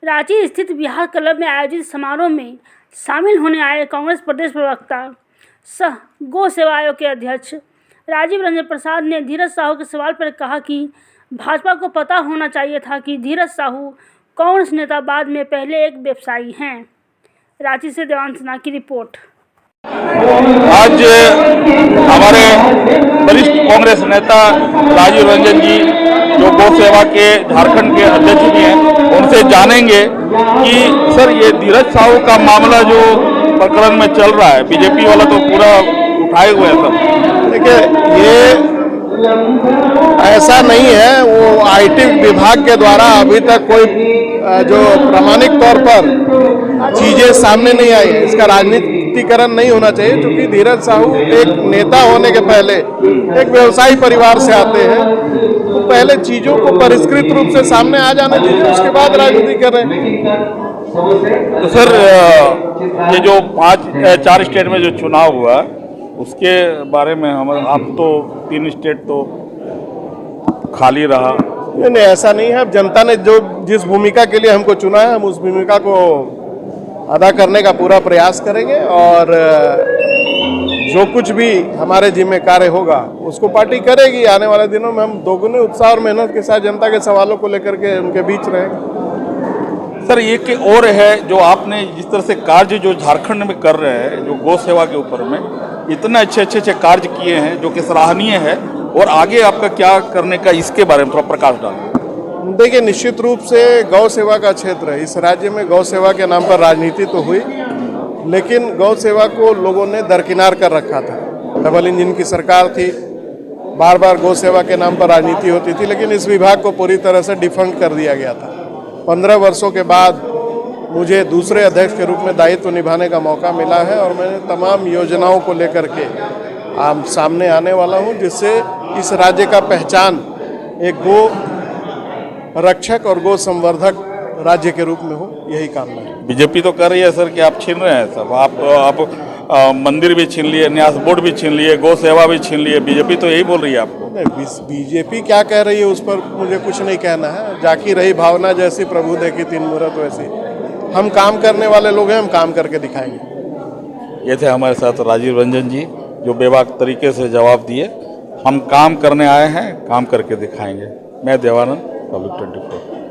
रांची स्थित बिहार क्लब में आयोजित समारोह में शामिल होने आए कांग्रेस प्रदेश प्रवक्ता सह गौ सेवा आयोग के अध्यक्ष राजीव रंजन प्रसाद ने धीरज साहू के सवाल पर कहा कि भाजपा को पता होना चाहिए था कि धीरज साहू कांग्रेस नेता बाद में पहले एक व्यवसायी हैं। रांची से देवांश सिन्हा की रिपोर्ट। आज हमारे वरिष्ठ कांग्रेस नेता राजीव रंजन जी जो गौ सेवा के झारखंड के अध्यक्ष भी हैं, उनसे जानेंगे कि सर ये धीरज साहू का मामला जो प्रकरण में चल रहा है, बीजेपी वाला तो पूरा उठाए हुए हैं सब। देखिए, ये ऐसा नहीं है, वो आईटी विभाग के द्वारा अभी तक कोई जो प्रामाणिक तौर पर चीजें सामने नहीं आई है। इसका राजनीतिकरण नहीं होना चाहिए, क्योंकि धीरज साहू एक नेता होने के पहले एक व्यवसायी परिवार से आते हैं, तो पहले चीजों को परिष्कृत रूप से सामने आ जाना चाहिए, उसके बाद राजनीति कर रहे हैं। तो सर ये जो 4 स्टेट में जो चुनाव हुआ उसके बारे में आप तो 3 स्टेट तो खाली रहा। नहीं, ऐसा नहीं है। अब जनता ने जो जिस भूमिका के लिए हमको चुना है, हम उस भूमिका को अदा करने का पूरा प्रयास करेंगे और जो कुछ भी हमारे जिम्मे कार्य होगा उसको पार्टी करेगी। आने वाले दिनों में हम दोगुने उत्साह और मेहनत के साथ जनता के सवालों को लेकर के उनके बीच रहेंगे। सर ये कि और है जो आपने जिस तरह से कार्य जो झारखंड में कर रहे हैं, जो गौ सेवा के ऊपर में इतने अच्छे कार्य किए हैं जो कि सराहनीय है, और आगे आपका क्या करने का, इसके बारे में थोड़ा प्रकाश डालें। देखिए, निश्चित रूप से गौ सेवा का क्षेत्र है। इस राज्य में गौ सेवा के नाम पर राजनीति तो हुई, लेकिन गौ सेवा को लोगों ने दरकिनार कर रखा था। डबल इंजन की सरकार थी, बार बार गौ सेवा के नाम पर राजनीति होती थी, लेकिन इस विभाग को पूरी तरह से डिफंक्ट कर दिया गया था। 15 वर्षों के बाद मुझे दूसरे अध्यक्ष के रूप में दायित्व निभाने का मौका मिला है और मैंने तमाम योजनाओं को लेकर के सामने आने वाला हूं, जिससे इस राज्य का पहचान एक गो रक्षक और गो संवर्धक राज्य के रूप में हो, यही कामना है। बीजेपी तो कर रही है सर कि आप छीन रहे हैं सब, आप मंदिर भी छीन लिए, न्यास बोर्ड भी छीन लिए, गौ सेवा भी छीन लिए, बीजेपी तो यही बोल रही है आपको। बीजेपी क्या कह रही है उस पर मुझे कुछ नहीं कहना है। जाकी रही भावना जैसी, प्रभु देखी 3 मुहूर्त वैसी। हम काम करने वाले लोग हैं, हम काम करके दिखाएंगे। ये थे हमारे साथ राजीव रंजन जी जो बेबाक तरीके से जवाब दिए। हम काम करने आए हैं, काम करके दिखाएंगे। मैं देवानंद, पब्लिक 24।